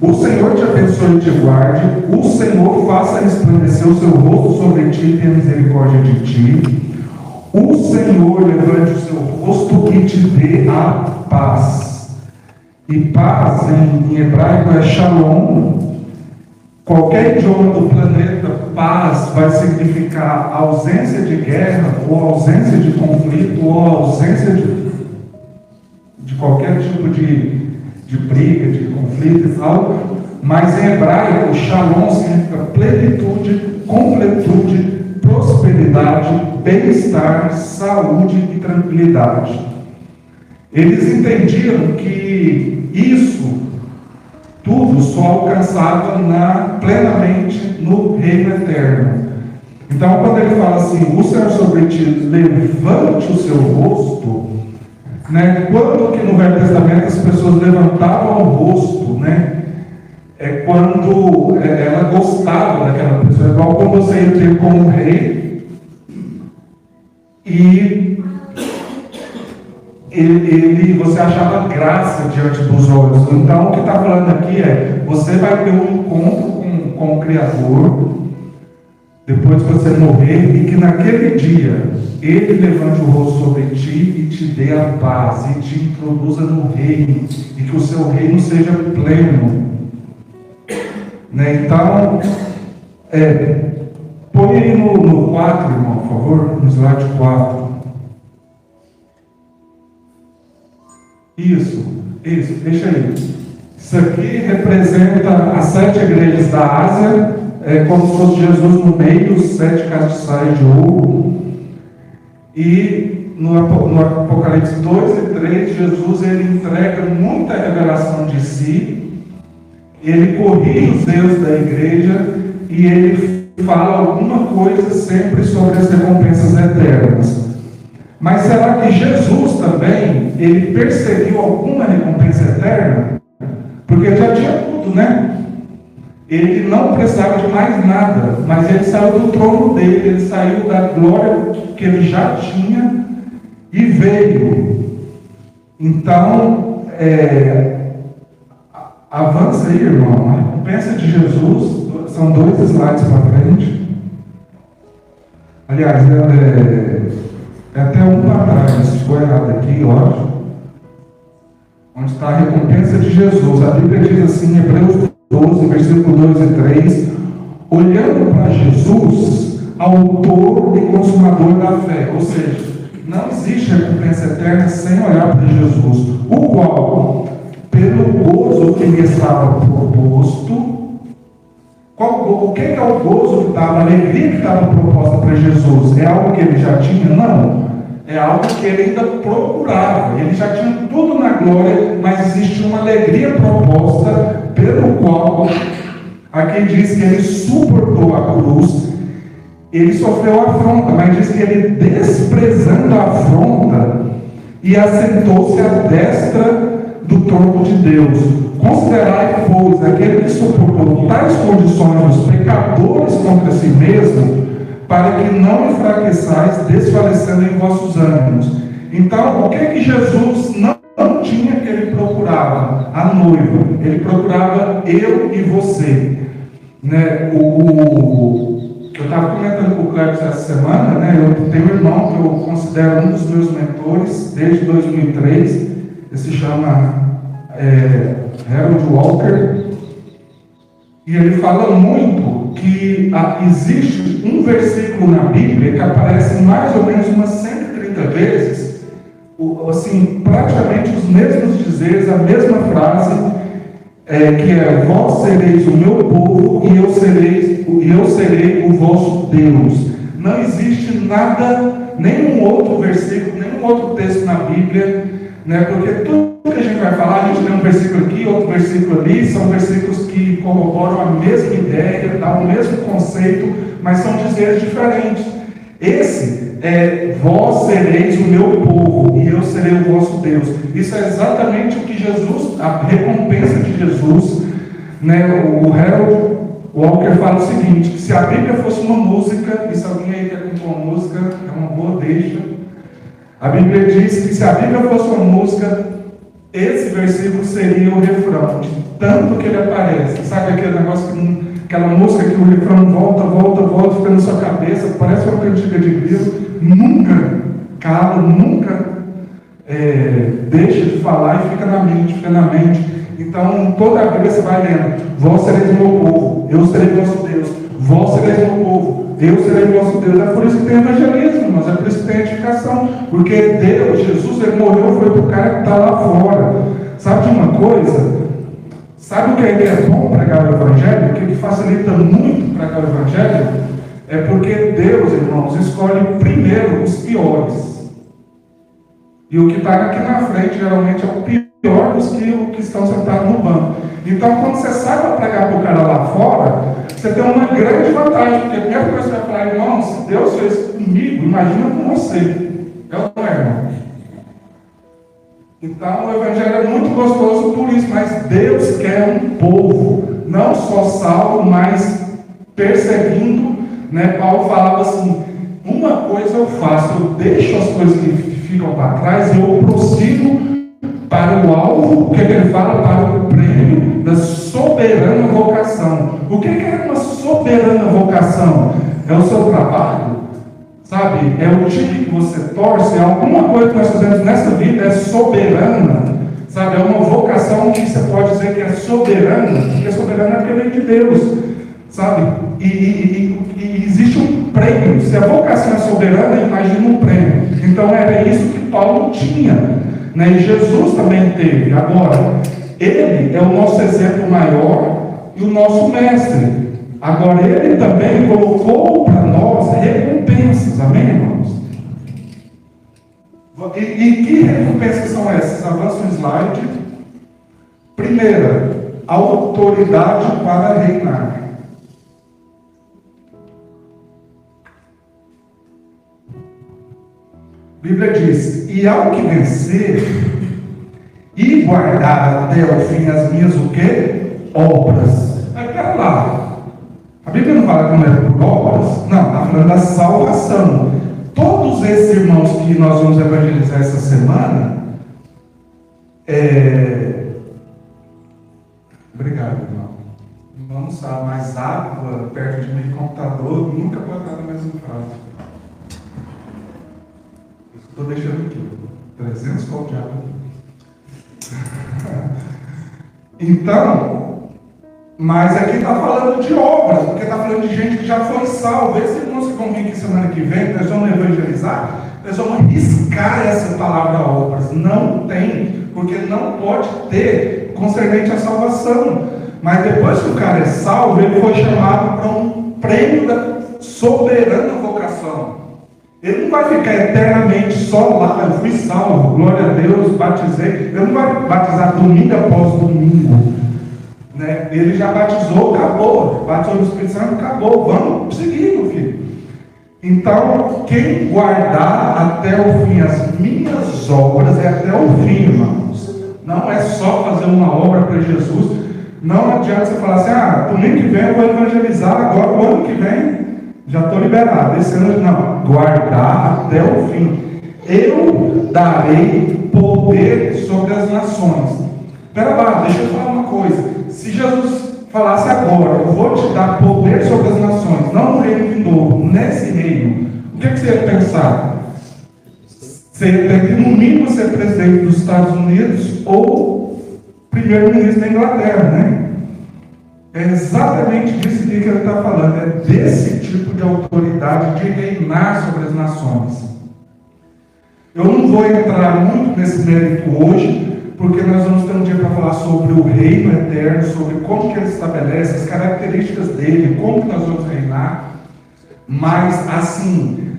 O Senhor te abençoe e te guarde. O Senhor faça resplandecer o seu rosto sobre ti e tenha misericórdia de ti. O Senhor levante o seu rosto e te dê a paz. E paz em hebraico é shalom. Qualquer idioma do planeta, paz vai significar ausência de guerra, ou ausência de conflito, ou ausência de qualquer tipo de briga, de conflito e tal. Mas em hebraico, shalom significa plenitude, completude, prosperidade, bem-estar, saúde e tranquilidade. Eles entendiam que isso tudo só alcançava plenamente no reino eterno. Então, quando ele fala assim, o Senhor sobre ti levante o seu rosto, né? Quando que no Velho Testamento as pessoas levantavam o rosto, né? É quando ela gostava daquela pessoa, igual quando você ia ter como um rei e você achava graça diante dos olhos. Então, o que está falando aqui é: você vai ter um encontro com o Criador depois que você morrer, e que naquele dia Ele levante o rosto sobre ti e te dê a paz e te introduza no reino, e que o seu reino seja pleno, né? Então, põe aí no 4, irmão, por favor, no slide 4. Isso, deixa aí. Isso aqui representa as 7 igrejas da Ásia, como se fosse Jesus no meio, os 7 castiçais de ouro. E no Apocalipse 2 e 3, Jesus ele entrega muita revelação de si, ele corrige os erros da igreja e ele fala alguma coisa sempre sobre as recompensas eternas. Mas será que Jesus também, ele perseguiu alguma recompensa eterna? Porque já tinha tudo, né? Ele não precisava de mais nada, mas ele saiu do trono dele, ele saiu da glória que ele já tinha e veio. Então, avança aí, irmão. A recompensa de Jesus, são 2 slides para frente. Aliás, até um para trás, se ficou errado aqui, lógico. Onde está a recompensa de Jesus. A Bíblia diz assim, em Hebreus 12, versículo 2 e 3, olhando para Jesus, autor e consumador da fé. Ou seja, não existe recompensa eterna sem olhar para Jesus, o qual, pelo gozo que lhe estava proposto, o que é o gozo que estava, a alegria que estava proposta para Jesus? É algo que ele já tinha? Não. É algo que ele ainda procurava. Ele já tinha tudo na glória, mas existe uma alegria proposta, pelo qual, aqui diz que ele suportou a cruz, ele sofreu afronta, mas diz que ele, desprezando a afronta, e assentou-se à destra do trono de Deus. Considerai, pois, aquele que suportou tais condições dos pecadores contra si mesmo, para que não enfraqueçais, desfalecendo em vossos ânimos. Então, o que Jesus não tinha que ele procurava? A noiva. Ele procurava eu e você. Né? Eu estava comentando com o Cleber essa semana, né? Eu tenho um irmão que eu considero um dos meus mentores desde 2003. Ele se chama Harold Walker. E ele fala muito que existe um versículo na Bíblia que aparece mais ou menos umas 130 vezes, assim, praticamente os mesmos dizeres, a mesma frase, que é: vós sereis o meu povo e eu serei o vosso Deus. Não existe nada, nenhum outro versículo, nenhum outro texto na Bíblia, né? Porque tudo que a gente vai falar, a gente tem um versículo aqui, outro versículo ali, são versículos que corroboram a mesma ideia, dão o mesmo conceito, mas são dizeres diferentes. Esse vós sereis o meu povo e eu serei o vosso Deus. Isso é exatamente o que Jesus, a recompensa de Jesus, né? O Harold Walker fala o seguinte: que se a Bíblia fosse uma música, e se alguém aí quer compor uma música, é uma boa deixa. A Bíblia diz que se a Bíblia fosse uma música, esse versículo seria o refrão, de tanto que ele aparece. Sabe aquele negócio, aquela música que o refrão volta, volta, volta, fica na sua cabeça, parece uma cantiga de grilo, nunca cala, nunca deixa de falar e fica na mente, fica na mente. Então, toda a Bíblia você vai lendo: vós sereis meu povo, eu serei vosso Deus, vós sereis meu povo, eu serei vosso Deus. É por isso que tem evangelismo, mas é por isso que tem edificação, porque Deus, Jesus, ele morreu, foi para o cara que está lá fora. Sabe de uma coisa? Sabe o que é bom pregar o Evangelho? O que facilita muito pregar o Evangelho? É porque Deus, irmãos, escolhe primeiro os piores. E o que está aqui na frente, geralmente, é o pior dos que estão sentados no banco. Então, quando você sai para pregar para o cara lá fora, você tem uma grande vantagem, porque a primeira coisa que você vai falar: irmão, se Deus fez comigo, imagina com você. É ou não é, irmão? Então, o Evangelho é muito gostoso por isso, mas Deus quer um povo, não só salvo, mas perseguindo, né? Paulo falava assim: uma coisa eu faço, eu deixo as coisas que ficam para trás e eu prossigo para o alvo. O que ele fala? Para o prêmio da soberana vocação. O que é uma soberana vocação? É o seu trabalho, sabe? É o time que você torce. Alguma coisa que nós fazemos nessa vida é soberana, sabe? É uma vocação que você pode dizer que é soberana, porque soberana é porque vem de Deus, sabe? E existe um prêmio. Se a vocação é soberana, imagina um prêmio. Então era isso que Paulo tinha, né? E Jesus também teve. Agora, ele é o nosso exemplo maior e o nosso mestre. Agora, ele também colocou para nós recompensas, amém, irmãos? E que recompensas são essas? Avança o slide. Primeira, autoridade para reinar. A Bíblia diz: e ao que vencer e guardar até o fim as minhas o quê? Obras. Mas pera lá. A Bíblia não fala que não é por obras? Não, está falando da salvação. Todos esses irmãos que nós vamos evangelizar essa semana, obrigado, irmão. Vamos usar mais água perto de mim, computador, nunca pode dar na mesma frase. Estou deixando aqui, 300 copos de água. Então, mas aqui está falando de obras, porque está falando de gente que já foi salva. Esses irmãos que vão vir aqui semana que vem, nós vamos evangelizar, nós vamos riscar essa palavra obras. Não tem, porque não pode ter concernente à salvação. Mas depois que o cara é salvo, ele foi chamado para um prêmio da soberana vocação. Ele não vai ficar eternamente só lá: eu fui salvo, glória a Deus, batizei. Ele não vai batizar domingo após domingo, né? Ele já batizou, acabou. Batizou no Espírito Santo, acabou. Vamos seguir, meu filho. Então, quem guardar até o fim as minhas obras, é até o fim, irmãos. Não é só fazer uma obra para Jesus. Não adianta você falar assim: domingo que vem eu vou evangelizar, agora o ano que vem já estou liberado. Esse ano não. Guardar até o fim. Eu darei poder sobre as nações. Espera lá, deixa eu falar uma coisa. Se Jesus falasse agora: eu vou te dar poder sobre as nações, não no reino vindouro, nesse reino, o que você ia pensar? Você ia ter que, no mínimo, ser presidente dos Estados Unidos ou primeiro-ministro da Inglaterra, né? É exatamente disso que ele está falando. É desse tipo de autoridade de reinar sobre as nações. Eu não vou entrar muito nesse mérito hoje, porque nós vamos ter um dia para falar sobre o reino eterno, sobre como que ele estabelece, as características dele, como que nós vamos reinar. Mas, assim,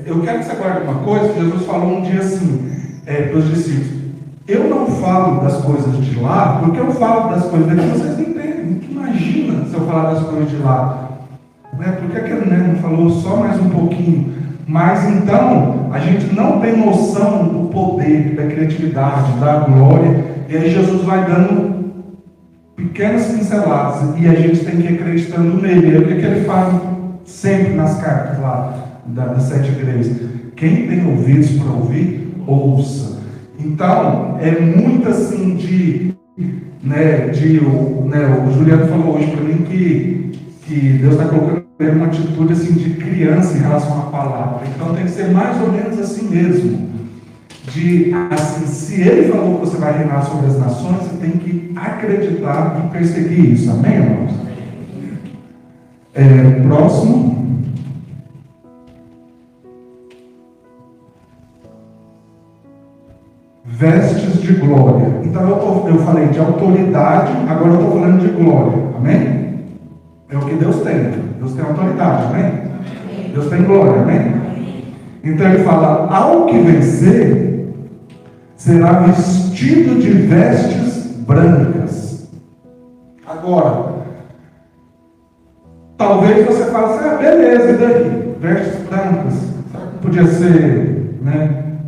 eu quero que você guarde uma coisa, que Jesus falou um dia assim, para os discípulos: eu não falo das coisas de lá, porque eu falo das coisas daqui, vocês não entendem. Imagina se eu falar das coisas de lá. Por que aquele não falou só mais um pouquinho? Mas então, a gente não tem noção do poder, da criatividade, da glória, e aí Jesus vai dando pequenas pinceladas, e a gente tem que ir acreditando nele. E o que ele fala sempre nas cartas lá das 7 igrejas? Quem tem ouvidos para ouvir, ouça. Então, é muito assim o Juliano falou hoje para mim que Deus está colocando uma atitude assim de criança em relação à palavra. Então tem que ser mais ou menos assim mesmo. Assim, se Ele falou que você vai reinar sobre as nações, você tem que acreditar e perseguir isso. Amém, irmãos? Próximo. Vestes de glória. Então eu falei de autoridade, agora eu estou falando de glória. Amém? É o que Deus tem. Deus tem autoridade, amém? Amém. Deus tem glória, amém? Então ele fala: ao que vencer, será vestido de vestes brancas. Agora, talvez você fale assim: beleza, e daí? Vestes brancas. Podia ser,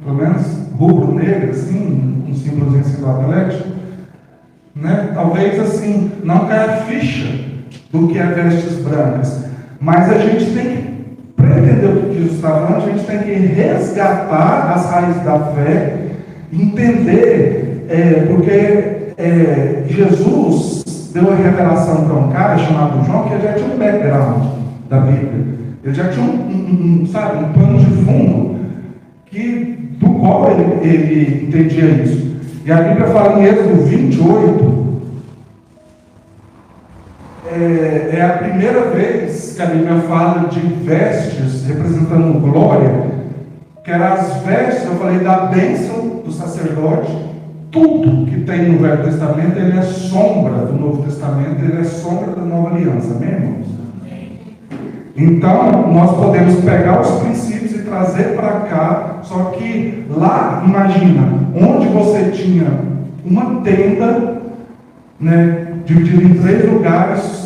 pelo menos rubro-negro, assim, um símbolozinho assim do Atlético, talvez assim, não caia a ficha do que é vestes brancas, mas a gente tem que, para entender o que Jesus está falando, a gente tem que resgatar as raízes da fé, entender, porque Jesus deu a revelação para um cara chamado João, que já tinha um background da Bíblia, ele já tinha um plano de fundo, do qual ele entendia isso. E a Bíblia fala em Êxodo 28, é a primeira vez que a Bíblia fala de vestes representando glória, que eram as vestes, eu falei da bênção do sacerdote. Tudo que tem no Velho Testamento, ele é sombra do Novo Testamento, ele é sombra da Nova Aliança, amém, irmãos? Então, nós podemos pegar os princípios e trazer para cá, só que lá, imagina, onde você tinha uma tenda, dividida em 3 lugares,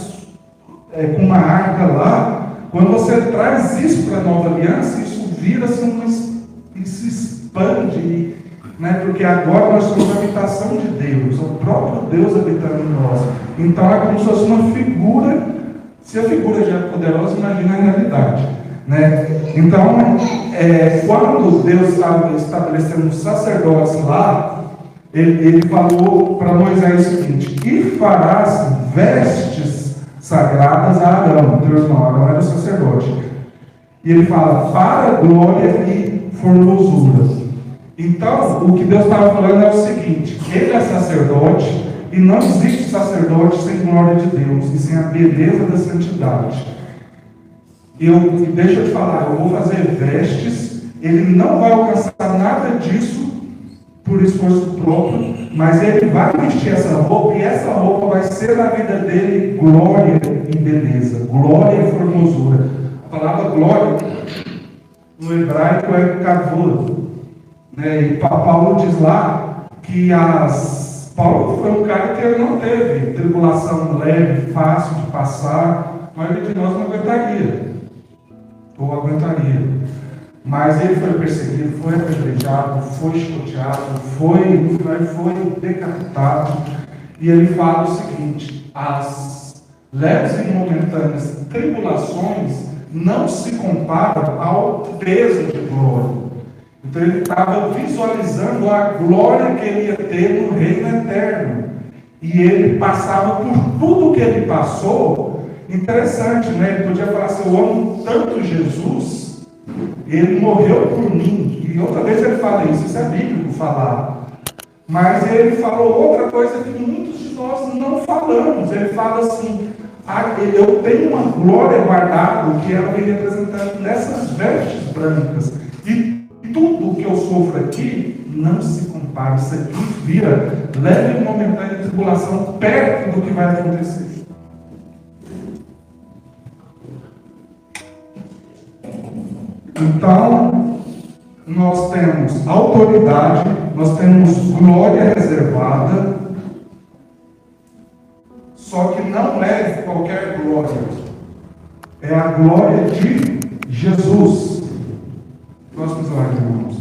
com uma arca lá, quando você traz isso para a Nova Aliança, isso vira assim, e se expande, porque agora nós somos a habitação de Deus, o próprio Deus habitando em nós. Então é como se fosse uma figura. Se a figura já é poderosa, imagina a realidade. Então, quando Deus estava estabelecendo os sacerdotes lá, ele falou para Moisés o seguinte: e farás vestes sagradas a Arão, teu irmão. Arão era o sacerdote. E ele fala: para glória e formosura. Então, o que Deus estava falando é o seguinte: ele é sacerdote, e não existe sacerdote sem glória de Deus e sem a beleza da santidade. Deixa eu te falar, eu vou fazer vestes, ele não vai alcançar nada disso por esforço próprio, mas ele vai vestir essa roupa, e essa roupa vai ser na vida dele glória e beleza, glória e formosura. A palavra glória no hebraico é kavod, e Paulo diz lá que Paulo foi um cara que ele não teve tribulação leve, fácil de passar. A maioria de nós não aguentaria. Ou aguentaria. Mas ele foi perseguido, foi apedrejado, foi chicoteado, foi decapitado. E ele fala o seguinte: as leves e momentâneas tribulações não se comparam ao peso de glória. Então ele estava visualizando a glória que ele ia ter no reino eterno. E ele passava por tudo que ele passou. Interessante, Ele podia falar assim: eu amo tanto Jesus, ele morreu por mim. E outra vez ele fala isso é bíblico falar. Mas ele falou outra coisa que muitos de nós não falamos. Ele fala assim: eu tenho uma glória guardada que ela vem representando nessas vestes brancas. E tudo que eu sofro aqui não se compara. Isso aqui vira leve e momentânea tribulação perto do que vai acontecer. Então, nós temos autoridade, nós temos glória reservada, só que não é qualquer glória, é a glória de Jesus. Próximo slide, irmãos.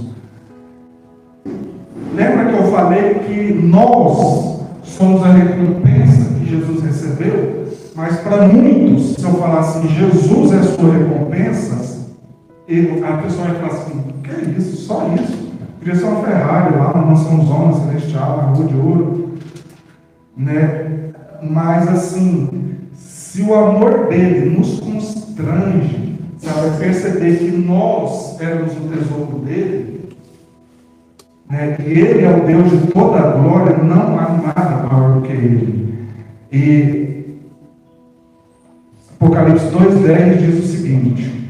Lembra que eu falei que nós somos a recompensa que Jesus recebeu? Mas para muitos, se eu falar assim, Jesus é a sua recompensa, a pessoa vai falar assim: que é isso? Só isso? Podia ser uma Ferrari lá, uma mansãozona celestial, uma rua de ouro, né? Mas assim, se o amor dele nos constrange, sabe, a perceber que nós éramos o tesouro dele, né? Que ele é o Deus de toda a glória, não há nada maior do que ele. E Apocalipse 2,10 diz o seguinte: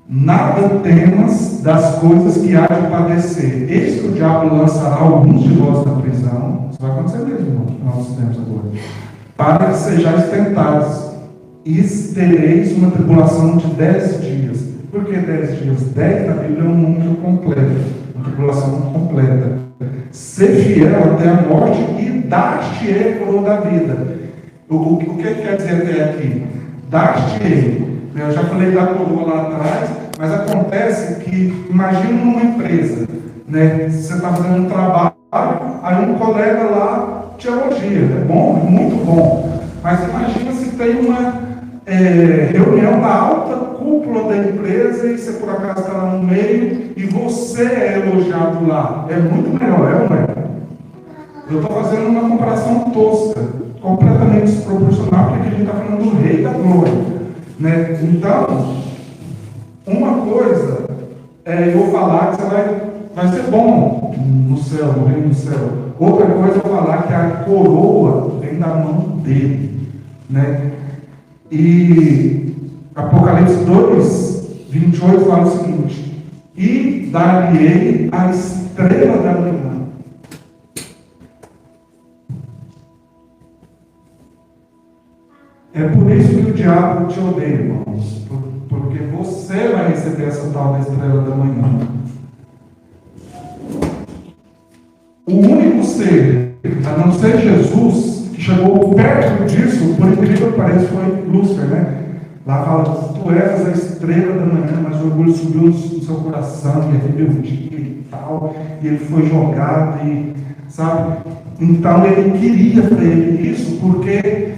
nada temas das coisas que há de padecer. Eis que o diabo lançará alguns de vós na prisão. Isso vai acontecer mesmo, irmão, nós temos agora. Para que sejais tentados, e tereis uma tribulação de 10 dias. Por que 10 dias? 10 na Bíblia é um número completo, uma tribulação completa. Ser fiel até a morte e dar-te-ei a coroa da vida. O que quer dizer até aqui? Dar-te-ei. Eu já falei da coroa lá atrás, mas acontece que, imagina numa empresa, né? Você está fazendo um trabalho, aí um colega lá te elogia, é bom, é muito bom, mas imagina se tem uma reunião da alta cúpula da empresa e você por acaso está lá no meio e você é elogiado lá, é muito melhor, é ou não é? Eu estou fazendo uma comparação tosca, completamente desproporcional, porque aqui a gente está falando do Rei da Glória, né? Então, uma coisa é eu falar que você vai ser bom no céu, no reino do céu. Outra coisa é eu falar que a coroa vem da mão dele, né? E Apocalipse 2:28 fala o seguinte: e dar-lhe-ei a estrela da manhã. É por isso que o diabo te odeia, irmãos, porque você vai receber essa tal da estrela da manhã. O único ser, a não ser Jesus, que chegou perto disso, por incrível que pareça, foi Lúcifer, né? Lá fala: tu és a estrela da manhã, mas o orgulho subiu no seu coração, e a rebeldia e tal, e ele foi jogado, e sabe? Então ele queria para ele isso, porque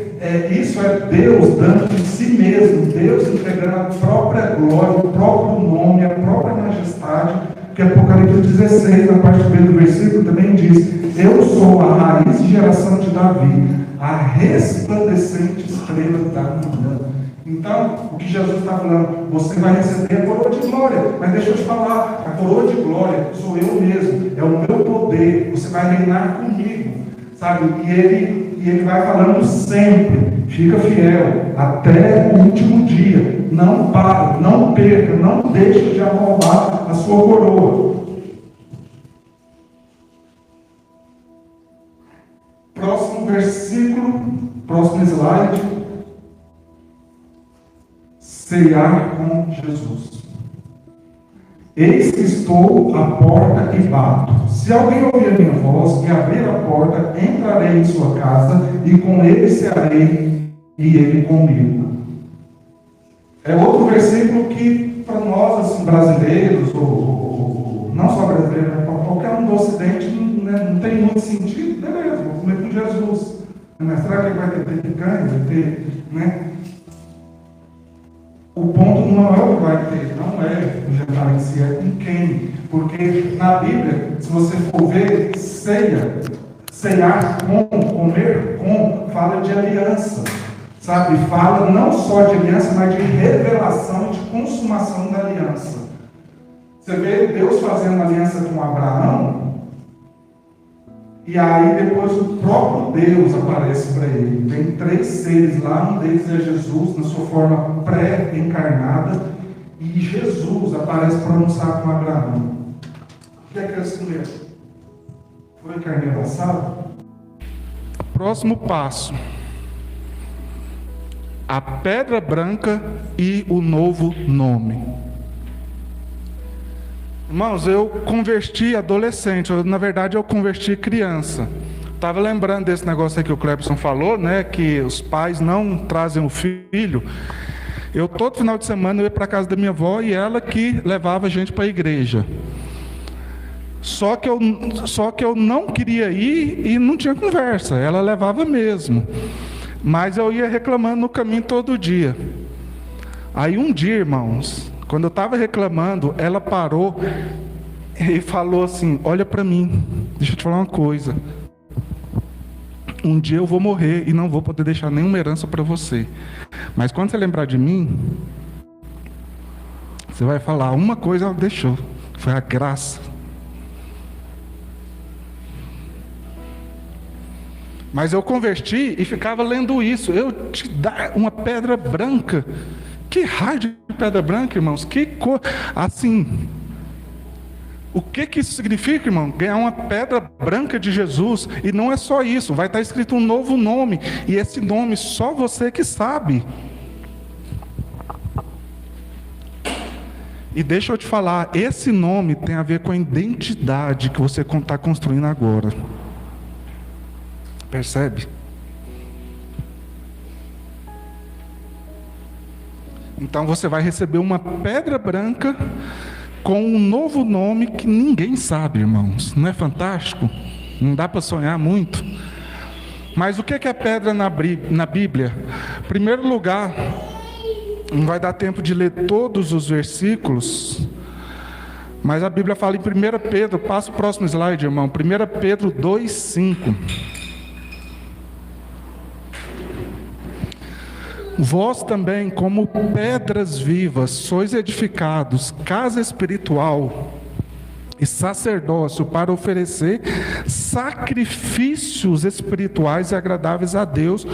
isso é Deus dando de si mesmo, Deus entregando a própria glória, o próprio nome, a própria majestade, porque Apocalipse 16, na parte B do versículo, também diz: eu sou a raiz e geração de Davi, a resplandecente estrela da manhã. Então, o que Jesus está falando, você vai receber a coroa de glória, mas deixa eu te falar, a coroa de glória sou eu mesmo, é o meu poder, você vai reinar comigo, sabe? E ele vai falando sempre: fica fiel até o último dia, não para, não perca, não deixe de roubar a sua coroa. Próximo versículo, próximo slide. Ceiar com Jesus. Eis que estou à porta e bato. Se alguém ouvir a minha voz e abrir a porta, entrarei em sua casa e com ele cearei e ele comigo. É outro versículo que para nós, assim, brasileiros, ou não só brasileiros, mas para qualquer um do Ocidente, não tem muito sentido. Beleza, vou comer com Jesus. Mas será que vai ter picanha? Vai ter, né? O ponto não é o que vai ter, não é o jantar em si, é com quem. Porque na Bíblia, se você for ver, ceiar com, comer com, fala de aliança, sabe? Fala não só de aliança, mas de revelação, de consumação da aliança. Você vê Deus fazendo aliança com Abraão, e aí depois o próprio Deus aparece para ele. Tem 3 seres lá, um deles é Jesus, na sua forma pré-encarnada, e Jesus aparece para almoçar com Abraão. O que é eles comeram? Foi carneiro assado? Próximo passo: a pedra branca e o novo nome. Irmãos, eu converti adolescente, na verdade eu converti criança. Estava lembrando desse negócio aí que o Clepson falou, né? Que os pais não trazem o filho. Eu todo final de semana eu ia para a casa da minha avó e ela que levava a gente para a igreja. Só que eu não queria ir e não tinha conversa, ela levava mesmo. Mas eu ia reclamando no caminho todo dia. Aí um dia, irmãos, quando eu estava reclamando, ela parou, Ele falou assim: olha para mim, deixa eu te falar uma coisa. Um dia eu vou morrer e não vou poder deixar nenhuma herança para você. Mas quando você lembrar de mim, você vai falar: uma coisa ela deixou, foi a graça. Mas eu converti e ficava lendo isso. Eu te dar uma pedra branca. Que raio de pedra branca, irmãos? Que cor. Assim. O que isso significa, irmão? Ganhar uma pedra branca de Jesus. E não é só isso. Vai estar escrito um novo nome. E esse nome só você que sabe. E deixa eu te falar. Esse nome tem a ver com a identidade que você está construindo agora. Percebe? Então você vai receber uma pedra branca com um novo nome que ninguém sabe, irmãos. Não é fantástico? Não dá para sonhar muito? Mas o que é pedra na Bíblia? Em primeiro lugar, não vai dar tempo de ler todos os versículos, mas a Bíblia fala em 1 Pedro, passa o próximo slide, irmão. 1 Pedro 2,5. Vós também, como pedras vivas, sois edificados, casa espiritual e sacerdócio, para oferecer sacrifícios espirituais e agradáveis a Deus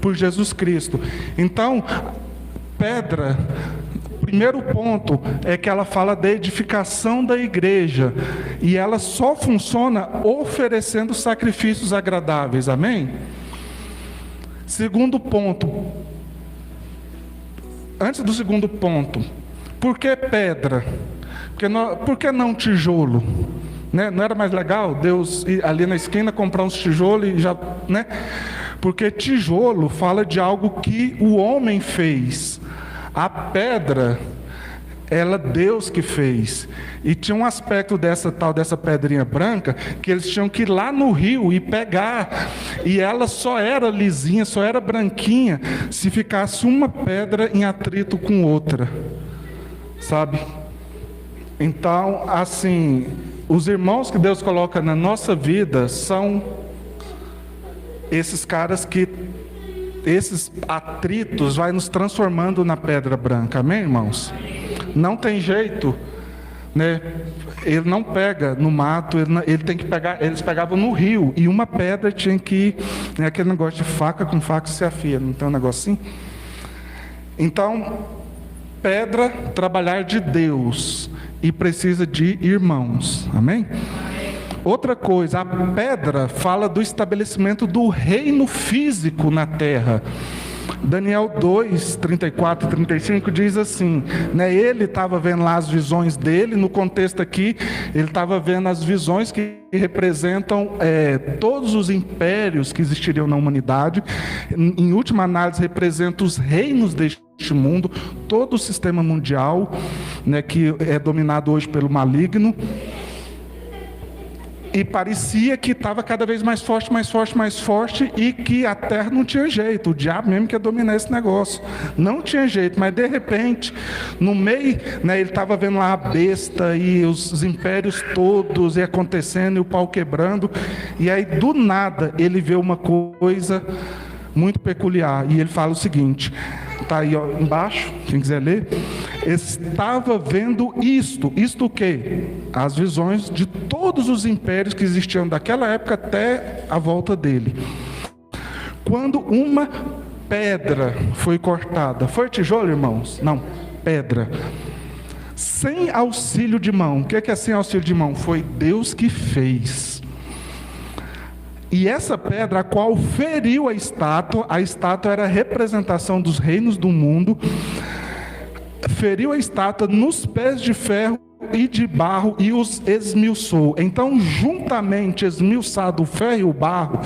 por Jesus Cristo. Então, pedra, primeiro ponto é que ela fala da edificação da igreja, e ela só funciona oferecendo sacrifícios agradáveis, amém? Segundo ponto, antes do segundo ponto, por que pedra? Por que não tijolo? Né? Não era mais legal Deus ir ali na esquina comprar uns tijolos e já, né? Porque tijolo fala de algo que o homem fez. A pedra, Deus que fez. E tinha um aspecto dessa pedrinha branca, que eles tinham que ir lá no rio e pegar. E ela só era lisinha, só era branquinha, se ficasse uma pedra em atrito com outra. Sabe? Então, assim, os irmãos que Deus coloca na nossa vida são esses caras que, esses atritos vai nos transformando na pedra branca. Amém, irmãos? Não tem jeito, né? Ele não pega no mato, ele tem que pegar. Eles pegavam no rio, e uma pedra tinha que ir, né, aquele negócio de faca com faca se afia, não tem um negocinho? Então, pedra, trabalhar de Deus, e precisa de irmãos, amém? Outra coisa, a pedra fala do estabelecimento do reino físico na terra. Daniel 2, 34 e 35 diz assim, né, ele estava vendo lá as visões dele, no contexto aqui, ele estava vendo as visões que representam todos os impérios que existiriam na humanidade. Em última análise, representa os reinos deste mundo, todo o sistema mundial, né, que é dominado hoje pelo maligno. E parecia que estava cada vez mais forte, mais forte, mais forte, e que a terra não tinha jeito, o diabo mesmo que ia dominar esse negócio. Não tinha jeito, mas de repente, no meio, né, ele estava vendo lá a besta e os impérios todos e acontecendo, e o pau quebrando, e aí do nada ele vê uma coisa muito peculiar, e ele fala o seguinte, está aí ó, embaixo, quem quiser ler, estava vendo isto o quê? As visões de todos os impérios que existiam daquela época até a volta dele. Quando uma pedra foi cortada, foi tijolo, irmãos? Não, pedra. Sem auxílio de mão. O que é sem auxílio de mão? Foi Deus que fez. E essa pedra, a qual feriu a estátua era a representação dos reinos do mundo, feriu a estátua nos pés de ferro e de barro e os esmiuçou. Então, juntamente esmiuçado o ferro e o barro,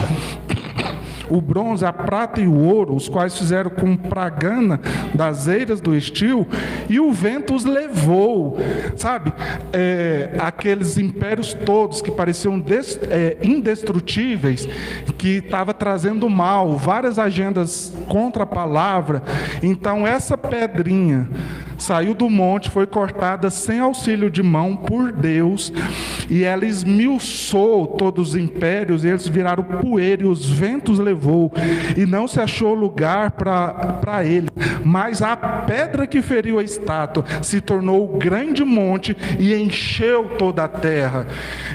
o bronze, a prata e o ouro, os quais fizeram com pragana das eiras do estio, e o vento os levou, sabe? Aqueles impérios todos que pareciam indestrutíveis, que estava trazendo mal, várias agendas contra a palavra. Então essa pedrinha saiu do monte, foi cortada sem auxílio de mão por Deus, e ela esmiuçou todos os impérios, e eles viraram poeira, e os ventos levou, e não se achou lugar para ele. Mas a pedra que feriu a estátua se tornou grande monte e encheu toda a terra.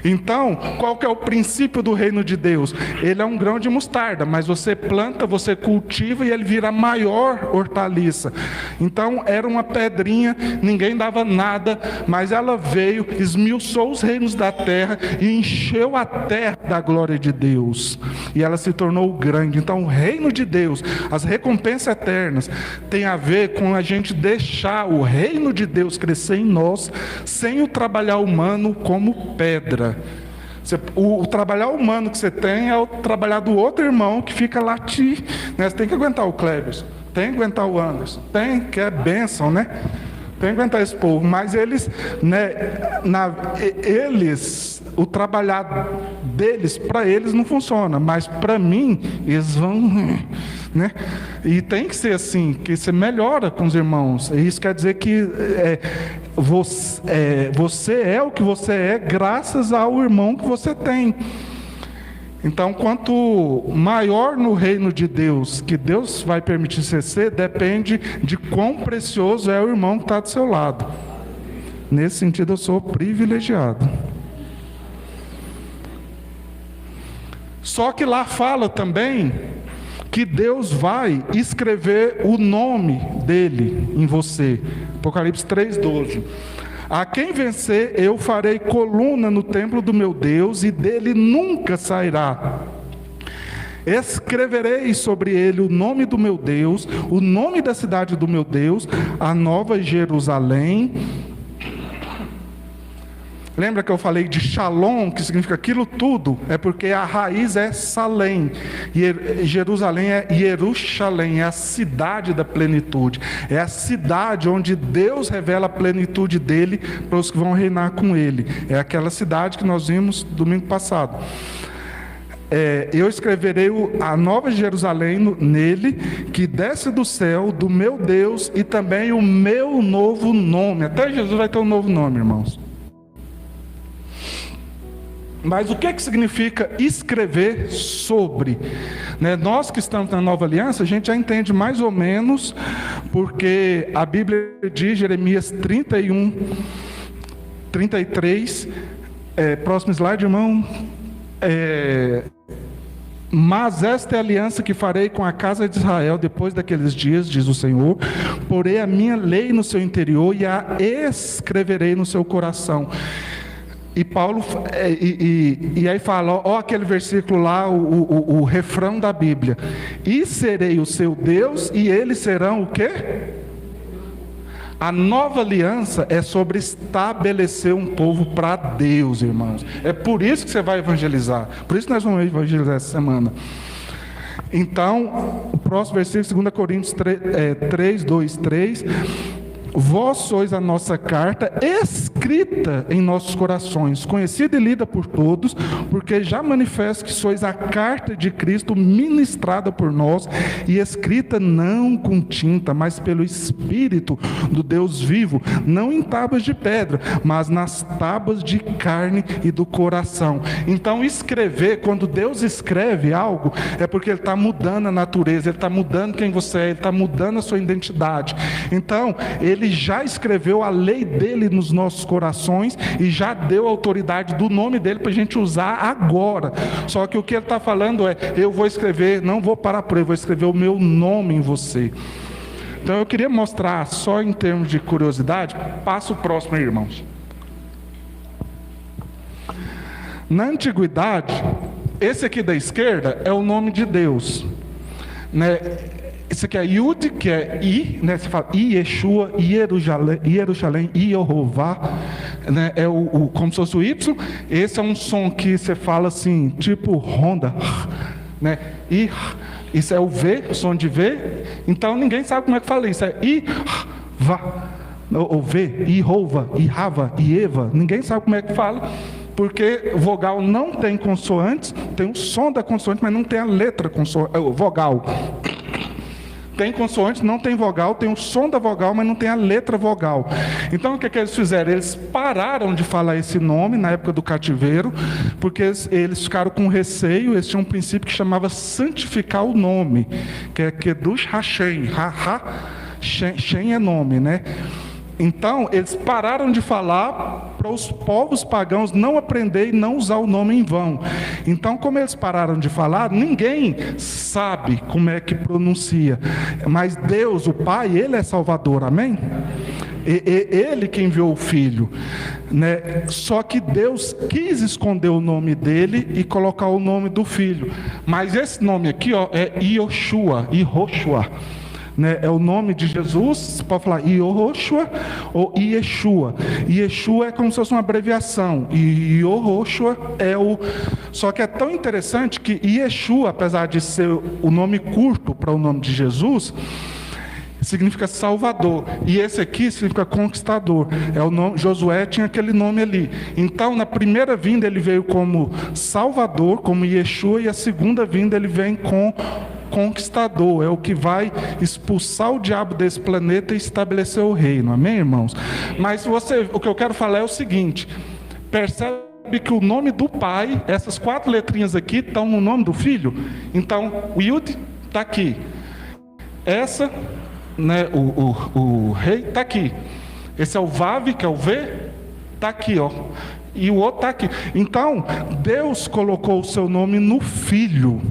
Então, qual que é o princípio do reino de Deus? Ele é um grão de mostarda, mas você planta, você cultiva e ele vira a maior hortaliça. Então, era uma pedrinha, ninguém dava nada, mas ela veio, esmiuçou os reinos da terra e encheu a terra da glória de Deus. E ela se tornou grande. Então, o reino de Deus, as recompensas eternas, tem a ver com a gente deixar o reino de Deus crescer em nós, sem o trabalhar humano como pedra. O trabalhar humano que você tem é o trabalhar do outro irmão que fica lá né? Você tem que aguentar o Cleberson, tem que aguentar o Anderson, tem, que é bênção, né? Tem que aguentar esse povo, mas eles, né, o trabalhar deles, para eles não funciona, mas para mim, eles vão, né? E tem que ser assim, que você melhora com os irmãos. E isso quer dizer que você é o que você é graças ao irmão que você tem. Então, quanto maior no reino de Deus, que Deus vai permitir você ser, depende de quão precioso é o irmão que está do seu lado. Nesse sentido, eu sou privilegiado. Só que lá fala também que Deus vai escrever o nome dele em você. Apocalipse 3:12. A quem vencer, eu farei coluna no templo do meu Deus, e dele nunca sairá. Escreverei sobre ele o nome do meu Deus, o nome da cidade do meu Deus, a nova Jerusalém. Lembra que eu falei de Shalom, que significa aquilo tudo? É porque a raiz é Salém. E Jerusalém é Jerusalém, é a cidade da plenitude. É a cidade onde Deus revela a plenitude dele para os que vão reinar com ele. É aquela cidade que nós vimos domingo passado. Eu escreverei a nova Jerusalém nele, que desce do céu, do meu Deus, e também o meu novo nome. Até Jesus vai ter um novo nome, irmãos. Mas o que significa escrever sobre? Nós que estamos na nova aliança, a gente já entende mais ou menos, porque a Bíblia diz, Jeremias 31, 33, próximo slide, irmão. Mas esta é a aliança que farei com a casa de Israel depois daqueles dias, diz o Senhor. Porei a minha lei no seu interior e a escreverei no seu coração. E Paulo, e aí fala, ó aquele versículo lá, o refrão da Bíblia. E serei o seu Deus, e eles serão o quê? A nova aliança é sobre estabelecer um povo para Deus, irmãos. É por isso que você vai evangelizar. Por isso que nós vamos evangelizar essa semana. Então, o próximo versículo, 2 Coríntios 3, 2, 3. Vós sois a nossa carta, escrita em nossos corações, conhecida e lida por todos, porque já manifesto que sois a carta de Cristo, ministrada por nós, e escrita não com tinta, mas pelo Espírito do Deus vivo, não em tábuas de pedra, mas nas tábuas de carne e do coração. Então, escrever, quando Deus escreve algo, é porque Ele está mudando a natureza, Ele está mudando quem você é, Ele está mudando a sua identidade. Então, Ele já escreveu a lei dele nos nossos corações e já deu autoridade do nome dele para a gente usar agora. Só que o que ele está falando é, eu vou escrever, não vou parar por aí, vou escrever o meu nome em você. Então eu queria mostrar, só em termos de curiosidade, passa o próximo aí, irmãos. Na antiguidade, esse aqui da esquerda é o nome de Deus, né? Isso aqui é Yud, que é I, né? Você fala I, Yeshua, Jerusalém, Yehová, né? É como se fosse o Y. Esse é um som que você fala assim, tipo Honda, né? I, isso é o V, o som de V. Então ninguém sabe como é que fala isso. É I, Vá, ou V, Ihova, Ihava, Ieva. Ninguém sabe como é que fala. Porque vogal não tem consoantes, tem o som da consoante, mas não tem a letra vogal. Tem consoante, não tem vogal, tem o som da vogal, mas não tem a letra vogal. Então o que eles fizeram? Eles pararam de falar esse nome na época do cativeiro, porque eles ficaram com receio. Eles tinham um princípio que chamava santificar o nome, que é Kedush Hashem. Shem é nome, né? Então, eles pararam de falar para os povos pagãos não aprender e não usar o nome em vão. Então, como eles pararam de falar, ninguém sabe como é que pronuncia. Mas Deus, o Pai, Ele é Salvador, amém? Ele que enviou o Filho, né? Só que Deus quis esconder o nome dele e colocar o nome do Filho. Mas esse nome aqui, ó, é Yoshua, né? É o nome de Jesus. Você pode falar Yehoshua ou Yeshua. Yeshua é como se fosse uma abreviação, e Yehoshua é o... Só que é tão interessante que Yeshua, apesar de ser o nome curto para o nome de Jesus, significa Salvador, e esse aqui significa conquistador. É o nome. Josué tinha aquele nome ali. Então, na primeira vinda ele veio como Salvador, como Yeshua, e a segunda vinda ele vem com conquistador. É o que vai expulsar o diabo desse planeta e estabelecer o reino. Amém, irmãos? Mas o que eu quero falar é o seguinte: percebe que o nome do Pai, essas 4 letrinhas aqui, estão no nome do Filho. Então, o Yud está aqui. Essa, né, o rei está aqui. Esse é o Vav, que é o V, está aqui, ó. E o outro está aqui. Então, Deus colocou o seu nome no Filho.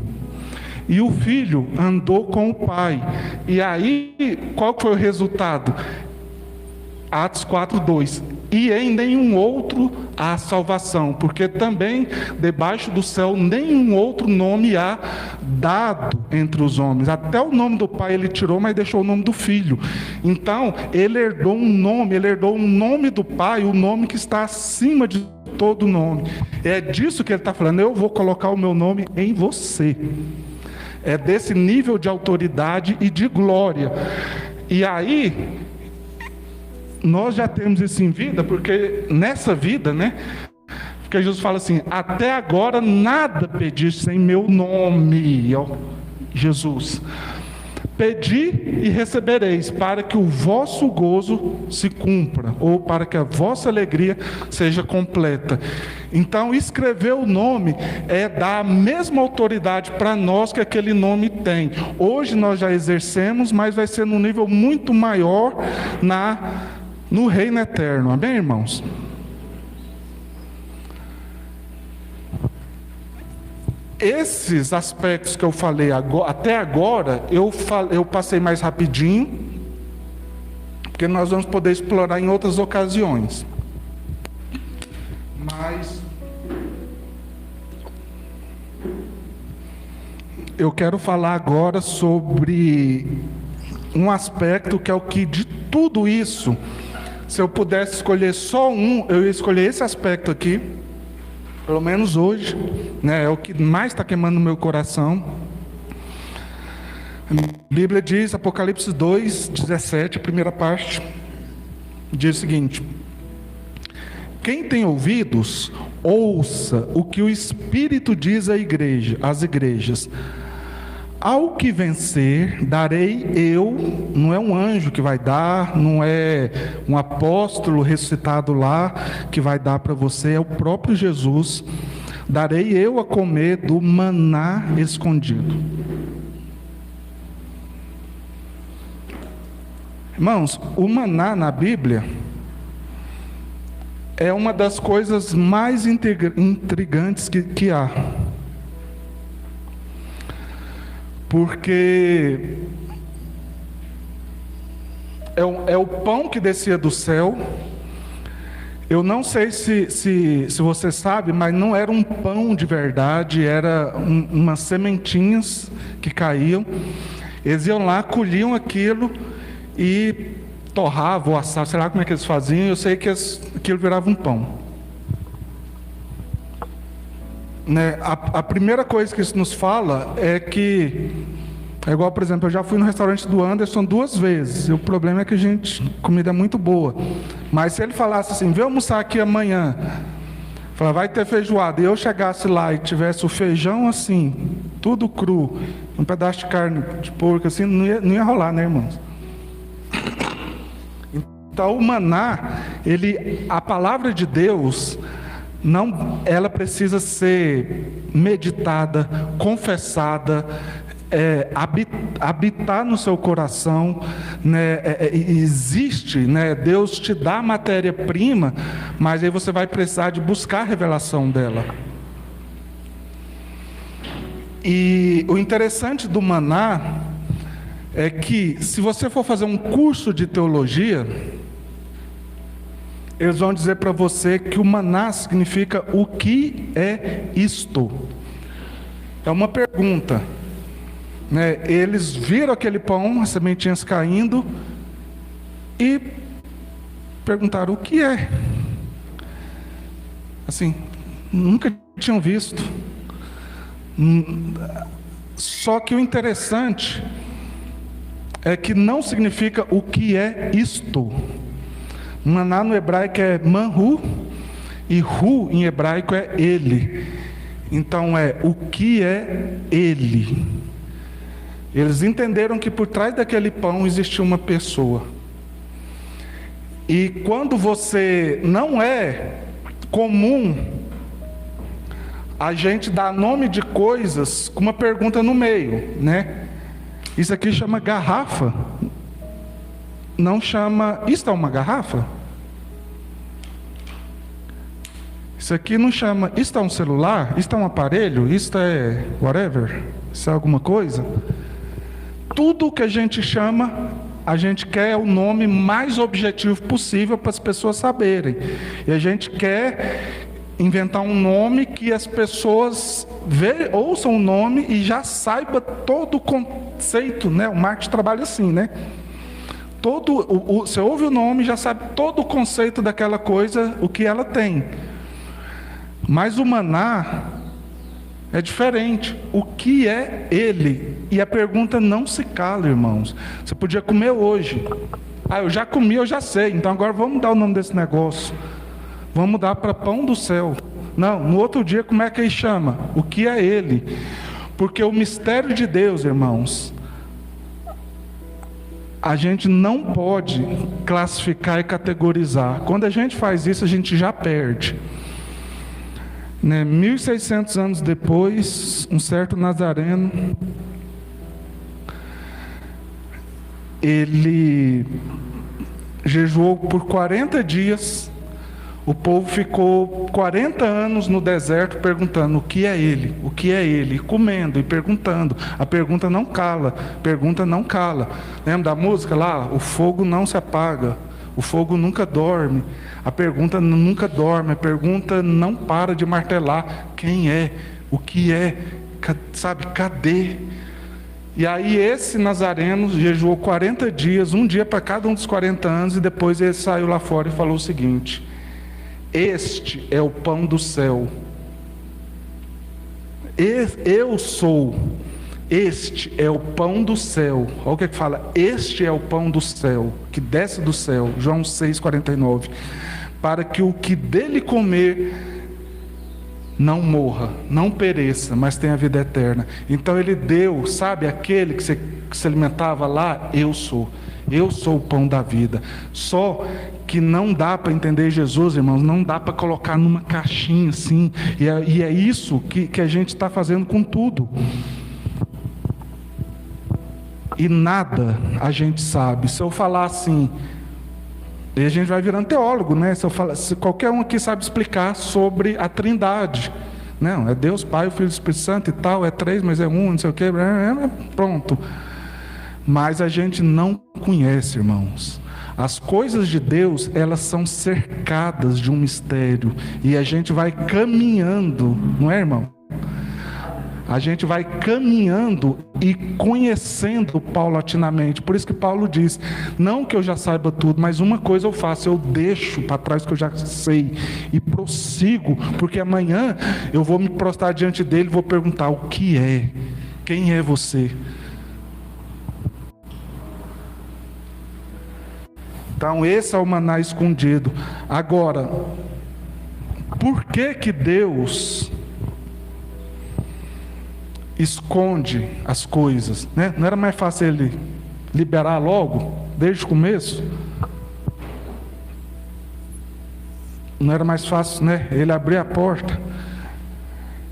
E o Filho andou com o Pai. E aí, qual foi o resultado? Atos 4:2. E em nenhum outro há salvação, porque também debaixo do céu nenhum outro nome há dado entre os homens. Até o nome do Pai ele tirou, mas deixou o nome do Filho. Então, ele herdou o nome do Pai, o nome que está acima de todo nome. É disso que ele está falando: eu vou colocar o meu nome em você. É desse nível de autoridade e de glória. E aí, nós já temos isso em vida, porque nessa vida, né? Porque Jesus fala assim: até agora nada pediste em meu nome, ó, Jesus. Pedi e recebereis, para que o vosso gozo se cumpra, ou para que a vossa alegria seja completa. Então, escrever o nome é dar a mesma autoridade para nós que aquele nome tem. Hoje nós já exercemos, mas vai ser num nível muito maior no reino eterno. Amém, irmãos? Esses aspectos que eu falei até agora, eu passei mais rapidinho, porque nós vamos poder explorar em outras ocasiões. Mas eu quero falar agora sobre um aspecto que é o que de tudo isso, se eu pudesse escolher só um, eu ia escolher esse aspecto aqui. Pelo menos hoje, né, é o que mais está queimando no meu coração. A Bíblia diz, Apocalipse 2:17, a primeira parte, diz o seguinte: quem tem ouvidos, ouça o que o Espírito diz às igrejas. Ao que vencer, darei eu. Não é um anjo que vai dar, não é um apóstolo ressuscitado lá que vai dar para você, é o próprio Jesus. Darei eu a comer do maná escondido. Irmãos, o maná na Bíblia é uma das coisas mais intrigantes que há. Porque é o pão que descia do céu. Eu não sei se você sabe, mas não era um pão de verdade, era umas sementinhas que caíam. Eles iam lá, colhiam aquilo e torravam ou assavam, sei lá como é que eles faziam. Eu sei que aquilo virava um pão. Né? A primeira coisa que isso nos fala é que, é igual, por exemplo, eu já fui no restaurante do Anderson 2 vezes, e o problema é que a comida é muito boa, mas se ele falasse assim, vem almoçar aqui amanhã, vai ter feijoada, e eu chegasse lá e tivesse o feijão assim, tudo cru, Um pedaço de carne de porco assim, não ia rolar, né, irmãos? Então o maná, a palavra de Deus, ela precisa ser meditada, confessada, habitar no seu coração, né? Existe, né? Deus te dá a matéria-prima, mas aí você vai precisar de buscar a revelação dela. E o interessante do maná é que, se você for fazer um curso de teologia, eles vão dizer para você que o maná significa o que é isto. É uma pergunta, né? Eles viram aquele pão, as sementinhas caindo, e perguntaram o que é. Assim, nunca tinham visto. Só que o interessante é que não significa o que é isto. Maná no hebraico é manhu, e hu em hebraico é ele. Então é o que é ele. Eles entenderam que por trás daquele pão existia uma pessoa. E quando você não é comum a gente dar nome de coisas com uma pergunta no meio, né? Isso aqui chama garrafa. Não chama... Isto é uma garrafa? Isso aqui não chama... Isto é um celular? Isto é um aparelho? Isto é whatever? Isso é alguma coisa? Tudo que a gente chama, a gente quer o nome mais objetivo possível para as pessoas saberem. E a gente quer inventar um nome que as pessoas ouçam o nome e já saiba todo o conceito, né? O marketing trabalha assim, né? Você ouve o nome e já sabe todo o conceito daquela coisa, o que ela tem. Mas o maná é diferente. O que é ele? E a pergunta não se cala, irmãos. Você podia comer hoje. Eu já comi, eu já sei. Então agora vamos dar o nome desse negócio. Vamos dar para pão do céu. Não, no outro dia como é que ele chama? O que é ele? Porque o mistério de Deus, irmãos, a gente não pode classificar e categorizar. Quando a gente faz isso, a gente já perde. 1600 anos depois, um certo nazareno, ele jejuou por 40 dias. O povo ficou 40 anos no deserto perguntando o que é ele, o que é ele, e comendo e perguntando. A pergunta não cala, pergunta não cala. Lembra da música lá? O fogo não se apaga, o fogo nunca dorme. A pergunta nunca dorme, a pergunta não para de martelar. Quem é? O que é? Sabe, cadê? E aí esse nazareno jejuou 40 dias, um dia para cada um dos 40 anos, e depois ele saiu lá fora e falou o seguinte: este é o pão do céu. Eu sou. Este é o pão do céu. Olha o que fala. Este é o pão do céu, que desce do céu. João 6,49. Para que o que dele comer não morra, não pereça, mas tenha vida eterna. Então ele deu, sabe, aquele que se alimentava lá, eu sou o pão da vida. Só que não dá para entender Jesus, irmãos, não dá para colocar numa caixinha assim, e é isso que a gente está fazendo com tudo. E nada a gente sabe. Se eu falar assim, e a gente vai virando teólogo, né? Se qualquer um aqui sabe explicar sobre a Trindade, não, é Deus, Pai, o Filho e o Espírito Santo e tal, é três, mas é um, não sei o que, pronto. Mas a gente não conhece, irmãos. As coisas de Deus, elas são cercadas de um mistério, e a gente vai caminhando, não é, irmão? A gente vai caminhando e conhecendo paulatinamente. Por isso que Paulo diz, não que eu já saiba tudo, mas uma coisa eu faço, eu deixo para trás o que eu já sei e prossigo, porque amanhã eu vou me prostrar diante dele e vou perguntar: o que é? Quem é você? Então esse é o maná escondido. Agora, por que Deus esconde as coisas, né? Não era mais fácil ele liberar logo, desde o começo? Não era mais fácil, né? Ele abrir a porta.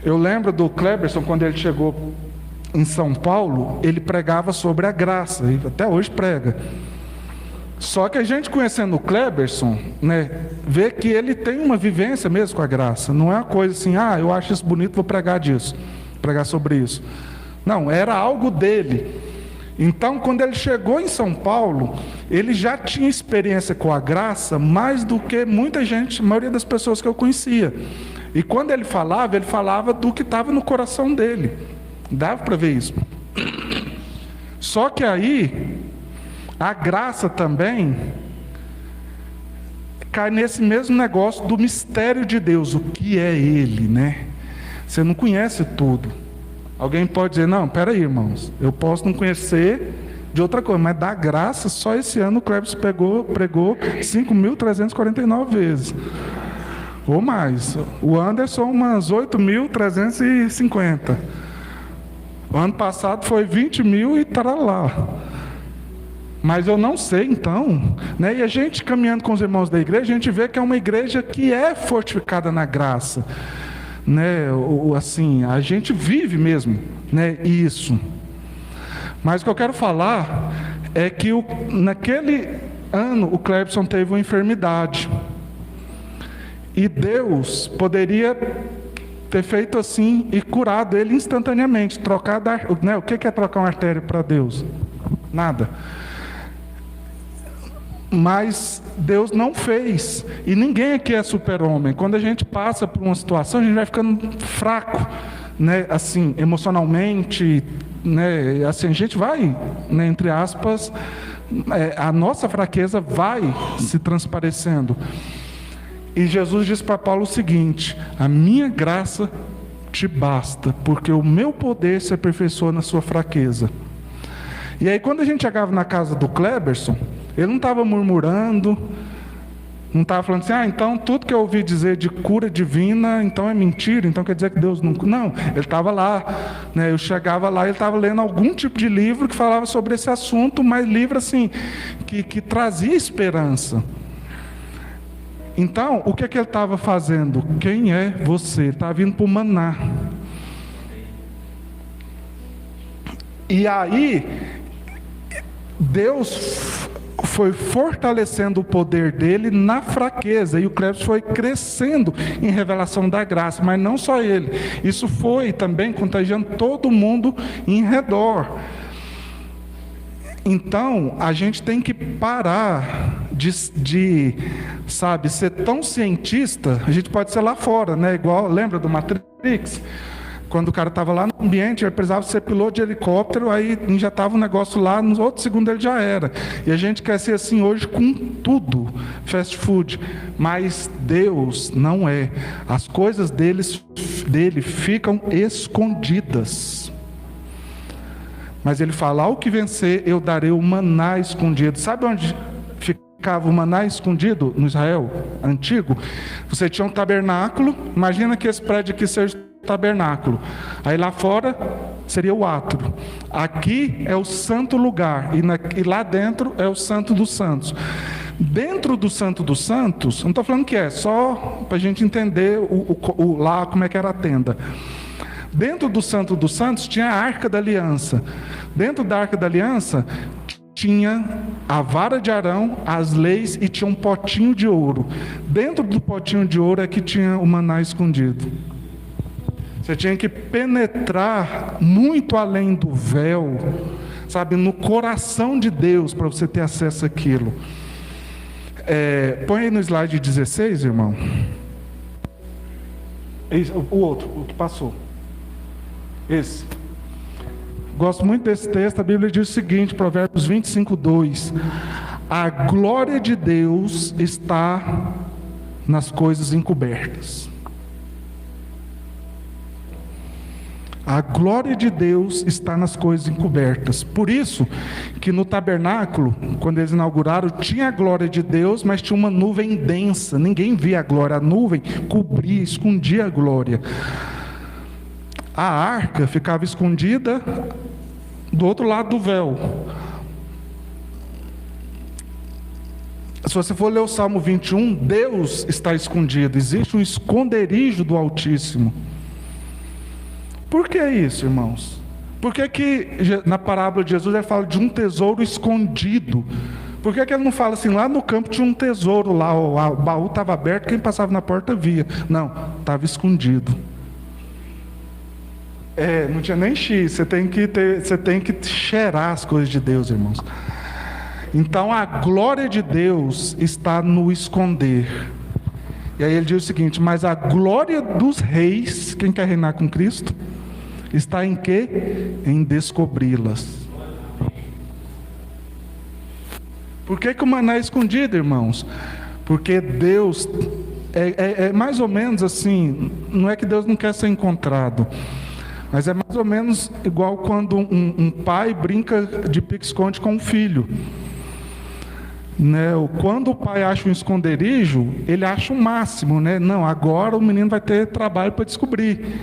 Eu lembro do Kleberson, quando ele chegou em São Paulo, ele pregava sobre a graça, e até hoje prega. Só que a gente conhecendo o Kleberson, né, vê que ele tem uma vivência mesmo com a graça. Não é uma coisa assim, eu acho isso bonito, vou pregar disso, pregar sobre isso. Não, era algo dele. Então, quando ele chegou em São Paulo, ele já tinha experiência com a graça mais do que muita gente, a maioria das pessoas que eu conhecia. E quando ele falava do que estava no coração dele. Dava para ver isso. Só que aí, a graça também cai nesse mesmo negócio do mistério de Deus. O que é Ele, né? Você não conhece tudo. Alguém pode dizer, não, peraí, irmãos, eu posso não conhecer de outra coisa, mas da graça, só esse ano o Cleves pregou 5.349 vezes. Ou mais. O Anderson, umas 8.350. O ano passado foi 20.000 e estará lá. Mas eu não sei, então, né? E a gente caminhando com os irmãos da igreja, a gente vê que é uma igreja que é fortificada na graça, né? Assim, a gente vive mesmo, né? Isso. Mas o que eu quero falar é que naquele ano o Clebson teve uma enfermidade. E Deus poderia ter feito assim e curado ele instantaneamente, trocado, né? O que é trocar uma artéria para Deus? Nada. Mas Deus não fez. E ninguém aqui é super-homem. Quando a gente passa por uma situação, a gente vai ficando fraco, né? Assim, emocionalmente, né? Assim, a gente vai, né? Entre aspas, a nossa fraqueza vai se transparecendo. E Jesus diz para Paulo o seguinte: a minha graça te basta, porque o meu poder se aperfeiçoa na sua fraqueza. E aí quando a gente chegava na casa do Cleberson, ele não estava murmurando, não estava falando assim, então tudo que eu ouvi dizer de cura divina, então é mentira, então quer dizer que Deus não... Não, ele estava lá, né? Eu chegava lá, ele estava lendo algum tipo de livro que falava sobre esse assunto, mas livro assim, que trazia esperança. Então, o que ele estava fazendo? Quem é você? Ele estava vindo para o maná. E aí, Deus foi fortalecendo o poder dele na fraqueza, e o Cleves foi crescendo em revelação da graça, mas não só ele, isso foi também contagiando todo mundo em redor. Então, a gente tem que parar de sabe, ser tão cientista. A gente pode ser lá fora, né? Igual, lembra do Matrix? Quando o cara estava lá no ambiente, ele precisava ser piloto de helicóptero, aí injetava um negócio lá, nos outros segundos ele já era. E a gente quer ser assim hoje com tudo, fast food. Mas Deus não é. As coisas dele ficam escondidas. Mas ele fala, ao que vencer, eu darei o maná escondido. Sabe onde ficava o maná escondido no Israel antigo? Você tinha um tabernáculo, imagina que esse prédio aqui seja o tabernáculo. Aí lá fora seria o átrio. Aqui é o santo lugar, e lá dentro é o santo dos santos. Dentro do santo dos santos, não estou falando que é, só para a gente entender lá como é que era a tenda. Dentro do Santo dos Santos tinha a Arca da Aliança. Dentro da Arca da Aliança tinha a vara de Arão, as leis, e tinha um potinho de ouro. Dentro do potinho de ouro é que tinha o maná escondido. Você tinha que penetrar muito além do véu, sabe, no coração de Deus, para você ter acesso àquilo. Põe aí no slide 16, irmão. O outro, o que passou. Esse. Gosto muito desse texto. A Bíblia diz o seguinte, Provérbios 25:2: a glória de Deus está nas coisas encobertas. A glória de Deus está nas coisas encobertas. Por isso que no tabernáculo, quando eles inauguraram, tinha a glória de Deus, mas tinha uma nuvem densa. Ninguém via a glória. A nuvem cobria, escondia a glória. A arca ficava escondida do outro lado do véu. Se você for ler o Salmo 21, Deus está escondido, existe um esconderijo do Altíssimo. Por que isso, irmãos? Por que na parábola de Jesus ele fala de um tesouro escondido? Por que ele não fala assim, lá no campo tinha um tesouro, lá o baú estava aberto, quem passava na porta via? Não, estava escondido. Não tinha nem X, você tem que cheirar as coisas de Deus, irmãos. Então a glória de Deus está no esconder. E aí ele diz o seguinte: mas a glória dos reis, quem quer reinar com Cristo, está em quê? Em descobri-las. Por que o maná é escondido, irmãos? Porque Deus, é mais ou menos assim, não é que Deus não quer ser encontrado, mas é mais ou menos igual quando um pai brinca de pique-esconde com um filho. Né? Quando o pai acha um esconderijo, ele acha o máximo, né? Não, agora o menino vai ter trabalho para descobrir.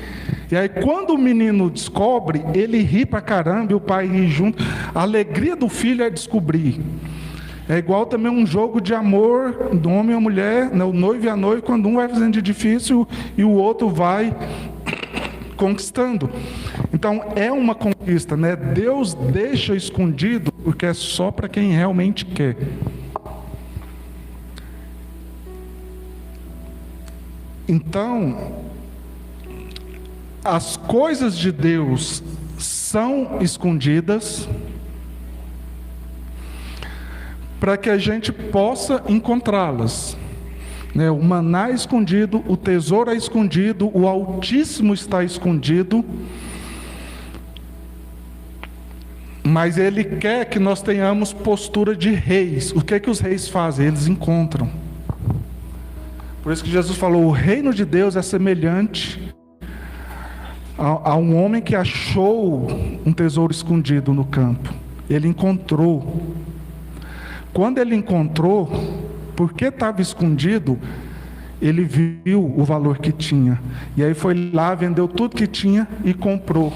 E aí quando o menino descobre, ele ri pra caramba e o pai ri junto. A alegria do filho é descobrir. É igual também um jogo de amor do homem e a mulher, né? O noivo e a noiva, quando um vai fazendo de difícil e o outro vai conquistando. Então é uma conquista, né? Deus deixa escondido porque é só para quem realmente quer. Então, as coisas de Deus são escondidas para que a gente possa encontrá-las. O maná é escondido, o tesouro é escondido, o Altíssimo está escondido, mas Ele quer que nós tenhamos postura de reis. O que é que os reis fazem? Eles encontram. Por isso que Jesus falou: o reino de Deus é semelhante a um homem que achou um tesouro escondido no campo. Ele encontrou. Quando ele encontrou, porque estava escondido, ele viu o valor que tinha. E aí foi lá, vendeu tudo que tinha e comprou.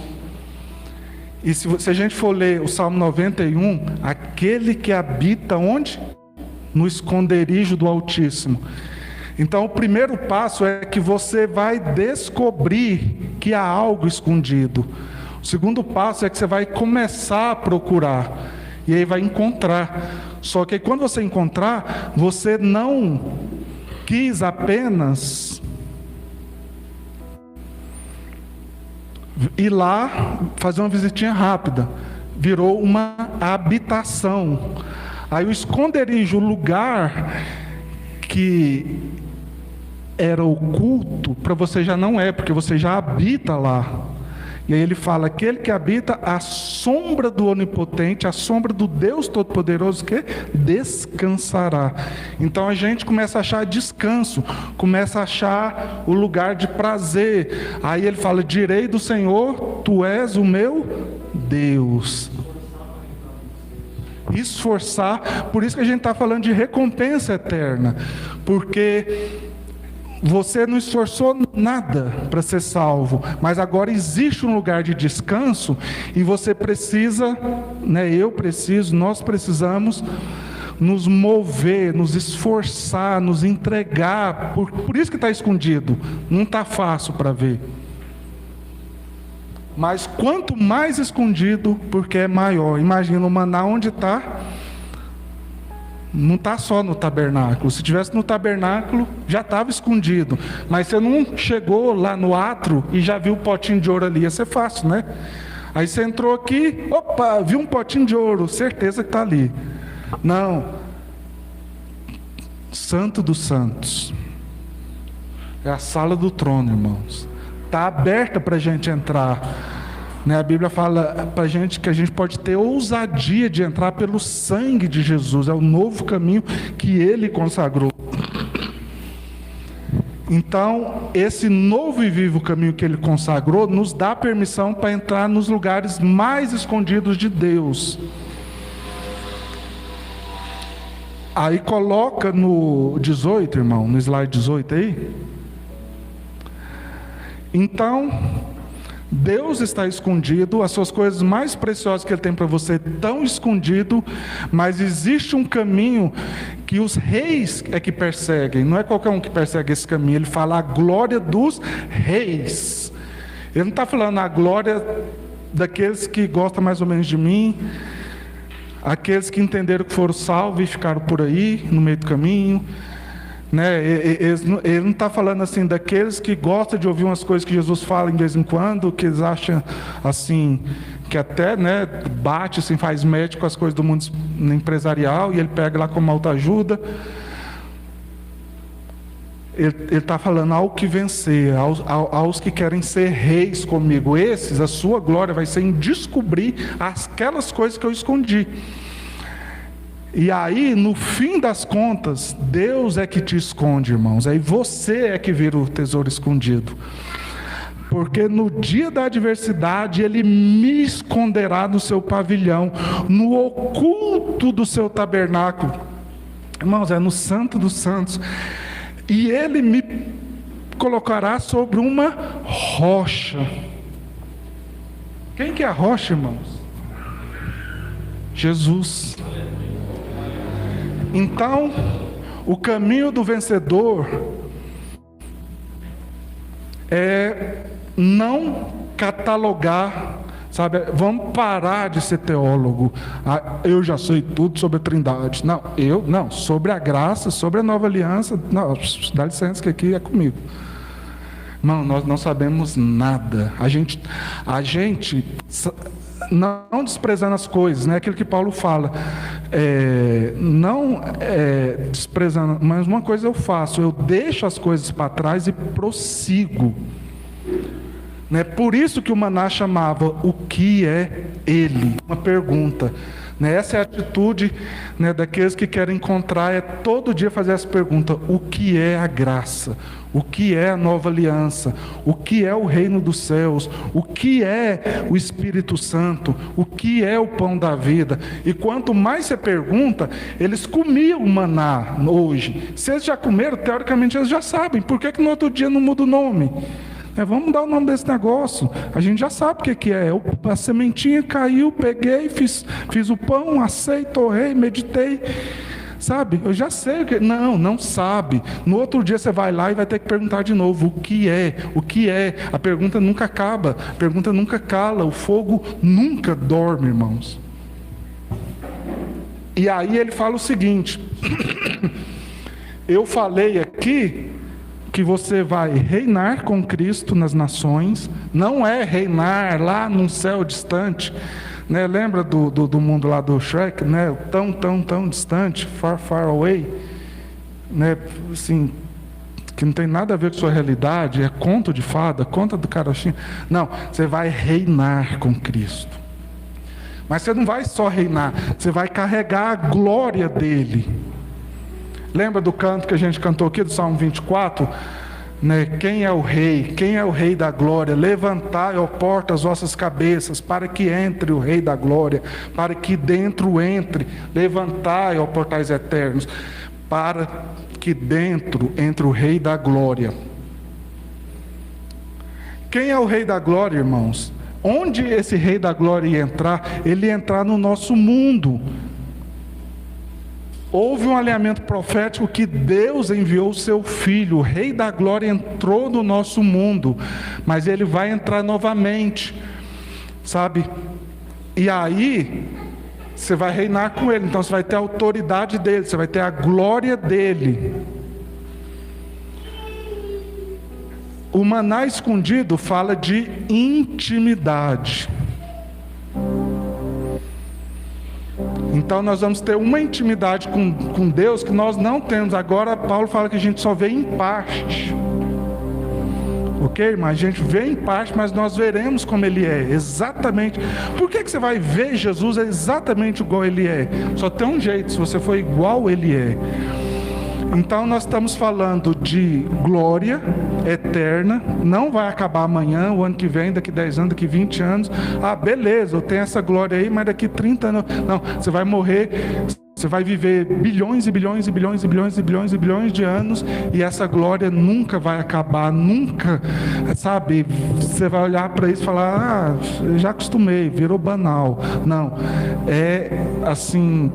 E se a gente for ler o Salmo 91, aquele que habita onde? No esconderijo do Altíssimo. Então o primeiro passo é que você vai descobrir que há algo escondido. O segundo passo é que você vai começar a procurar. E aí vai encontrar. Só que quando você encontrar, você não quis apenas ir lá fazer uma visitinha rápida. Virou uma habitação. Aí o esconderijo, o lugar que era oculto, para você já não é, porque você já habita lá. E aí ele fala: aquele que habita a sombra do Onipotente, a sombra do Deus Todo-Poderoso, que descansará. Então a gente começa a achar descanso, começa a achar o lugar de prazer. Aí ele fala: direi do Senhor, tu és o meu Deus. Esforçar, por isso que a gente está falando de recompensa eterna, porque você não esforçou nada para ser salvo, mas agora existe um lugar de descanso e você precisa, nós precisamos nos mover, nos esforçar, nos entregar. Por isso que está escondido, não está fácil para ver. Mas quanto mais escondido, porque é maior. Imagina o maná onde está. Não está só no tabernáculo. Se estivesse no tabernáculo, já estava escondido. Mas você não chegou lá no átrio e já viu o potinho de ouro ali. Ia ser fácil, né? Aí você entrou aqui, opa, viu um potinho de ouro, certeza que está ali. Não. Santo dos Santos. É a sala do trono, irmãos. Está aberta para a gente entrar. A Bíblia fala para a gente que a gente pode ter ousadia de entrar pelo sangue de Jesus. É o novo caminho que Ele consagrou. Então, esse novo e vivo caminho que Ele consagrou nos dá permissão para entrar nos lugares mais escondidos de Deus. Aí coloca no 18, irmão, no slide 18 aí. Então, Deus está escondido, as suas coisas mais preciosas que Ele tem para você estão escondido, mas existe um caminho que os reis é que perseguem, não é qualquer um que persegue esse caminho. Ele fala a glória dos reis. Ele não está falando a glória daqueles que gostam mais ou menos de mim, aqueles que entenderam que foram salvos e ficaram por aí, no meio do caminho. Né? Ele não está falando assim daqueles que gostam de ouvir umas coisas que Jesus fala em vez em quando, que eles acham assim, que até, né, bate, assim, faz médico com as coisas do mundo empresarial, e ele pega lá como autoajuda. Ele está falando ao que vencer, aos que querem ser reis comigo. Esses, a sua glória vai ser em descobrir aquelas coisas que eu escondi. E aí, no fim das contas, Deus é que te esconde, irmãos. Aí você é que vira o tesouro escondido. Porque no dia da adversidade, Ele me esconderá no seu pavilhão, no oculto do seu tabernáculo. Irmãos, é no Santo dos Santos. E Ele me colocará sobre uma rocha. Quem que é a rocha, irmãos? Jesus. Então, o caminho do vencedor é não catalogar, sabe? Vamos parar de ser teólogo. Eu já sei tudo sobre a Trindade. Não, sobre a graça, sobre a nova aliança. Não, dá licença que aqui é comigo. Irmão, nós não sabemos nada. A gente não desprezando as coisas, né? Aquilo que Paulo fala, desprezando, mas uma coisa eu faço, eu deixo as coisas para trás e prossigo, né? Por isso que o Maná chamava o que é Ele, uma pergunta, né? Essa é a atitude, né, daqueles que querem encontrar, é todo dia fazer essa pergunta: o que é a graça? O que é a nova aliança? O que é o reino dos céus? O que é o Espírito Santo? O que é o pão da vida? E quanto mais você pergunta, eles comiam o maná hoje. Se eles já comeram, teoricamente eles já sabem. Por que no outro dia não muda o nome? Vamos mudar o nome desse negócio. A gente já sabe o que é. A sementinha caiu, peguei, fiz o pão, assei, torrei, meditei. Sabe? Eu já sei o que. Não sabe. No outro dia você vai lá e vai ter que perguntar de novo: o que é? O que é? A pergunta nunca acaba. A pergunta nunca cala. O fogo nunca dorme, irmãos. E aí ele fala o seguinte: eu falei aqui que você vai reinar com Cristo nas nações. Não é reinar lá num céu distante, né? Lembra do mundo lá do Shrek, né? Tão distante, far away, né? Assim, que não tem nada a ver com sua realidade, é conto de fada, conta do carochinho. Não, você vai reinar com Cristo. Mas você não vai só reinar, você vai carregar a glória dele. Lembra do canto que a gente cantou aqui, do Salmo 24? Né? Quem é o rei? Quem é o rei da glória? Levantai, ó porta, as vossas cabeças, para que entre o rei da glória, para que dentro entre. Levantai, ó portais eternos, para que dentro entre o rei da glória. Quem é o rei da glória, irmãos? Onde esse rei da glória ia entrar? Ele ia entrar no nosso mundo. Houve um alinhamento profético que Deus enviou o seu Filho, o Rei da Glória entrou no nosso mundo, mas ele vai entrar novamente, sabe? E aí, você vai reinar com ele, então você vai ter a autoridade dele, você vai ter a glória dele. O maná escondido fala de intimidade. Então nós vamos ter uma intimidade com Deus que nós não temos. Agora Paulo fala que a gente só vê em parte. Ok? Mas a gente vê em parte, mas nós veremos como Ele é. Exatamente. Por que você vai ver Jesus exatamente igual Ele é? Só tem um jeito, se você for igual Ele é. Então nós estamos falando de glória eterna, não vai acabar amanhã, o ano que vem, daqui 10 anos, daqui 20 anos. Beleza, eu tenho essa glória aí, mas daqui 30 anos... Não, você vai morrer, Você vai viver bilhões e bilhões e bilhões e bilhões e bilhões e bilhões de anos e essa glória nunca vai acabar, nunca, sabe? Você vai olhar para isso e falar, eu já acostumei, virou banal. Não, é assim,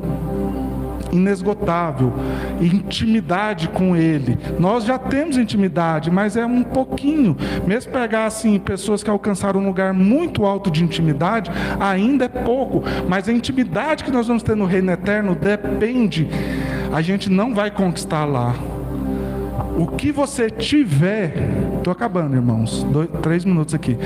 inesgotável, intimidade com Ele. Nós já temos intimidade, mas é um pouquinho. Mesmo pegar assim, pessoas que alcançaram um lugar muito alto de intimidade, ainda é pouco. Mas a intimidade que nós vamos ter no reino eterno depende. A gente não vai conquistar lá. O que você tiver, estou acabando, irmãos, 3 minutos aqui.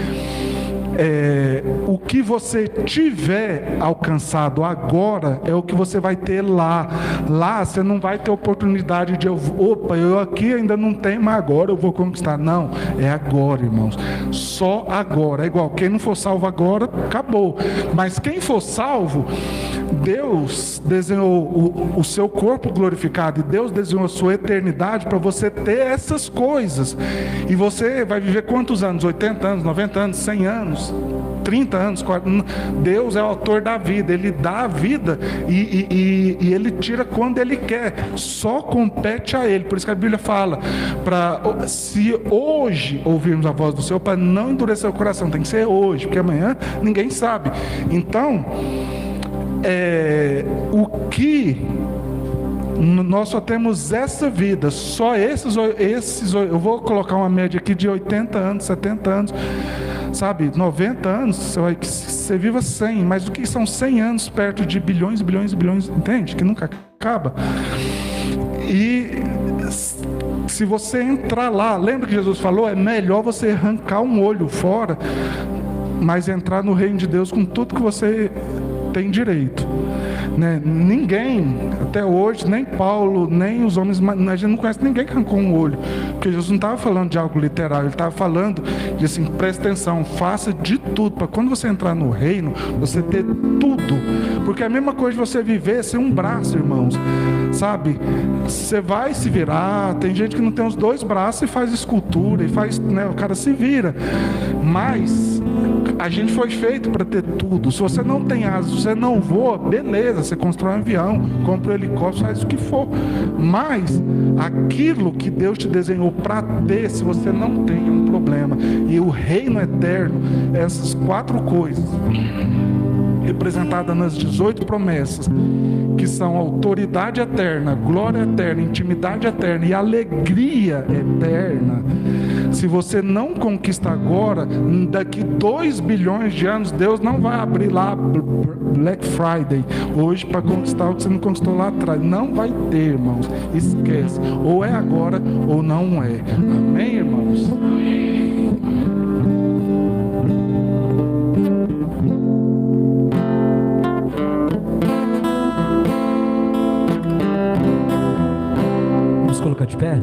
O que você tiver alcançado agora é o que você vai ter lá. Lá você não vai ter oportunidade de eu aqui ainda não tenho, mas agora eu vou conquistar. Não, é agora, irmãos. Só agora. É igual, quem não for salvo agora, acabou. Mas quem for salvo, Deus desenhou o seu corpo glorificado, e Deus desenhou a sua eternidade para você ter essas coisas. E você vai viver quantos anos? 80 anos, 90 anos, 100 anos, 30 anos, 40. Deus é o autor da vida, Ele dá a vida e Ele tira quando Ele quer, só compete a Ele. Por isso que a Bíblia fala, se hoje ouvirmos a voz do Senhor, para não endurecer o coração, tem que ser hoje, porque amanhã ninguém sabe. Então, o que nós só temos essa vida, só esses, eu vou colocar uma média aqui de 80 anos, 70 anos, sabe, 90 anos, você viva 100, mas o que são 100 anos perto de bilhões, bilhões e bilhões, entende? Que nunca acaba. E se você entrar lá, lembra que Jesus falou, é melhor você arrancar um olho fora, mas entrar no reino de Deus com tudo que você tem direito, né? Ninguém, até hoje, nem Paulo, nem os homens, a gente não conhece ninguém que arrancou um olho, porque Jesus não estava falando de algo literal, Ele estava falando de assim, presta atenção, faça de tudo, para quando você entrar no reino, você ter tudo, porque é a mesma coisa de você viver sem um braço, irmãos, sabe? Você vai se virar, tem gente que não tem os 2 braços e faz escultura, e faz, né, o cara se vira, mas a gente foi feito para ter tudo. Se você não tem asas, se você não voa, beleza, você constrói um avião, compra um helicóptero, faz o que for, mas aquilo que Deus te desenhou para ter, se você não tem, é um problema. E o reino eterno, essas 4 coisas representadas nas 18 promessas, que são autoridade eterna, glória eterna, intimidade eterna e alegria eterna. Se você não conquista agora, daqui 2 bilhões de anos, Deus não vai abrir lá Black Friday hoje para conquistar o que você não conquistou lá atrás. Não vai ter, irmãos. Esquece. Ou é agora ou não é. Amém, irmãos? Vamos colocar de pé?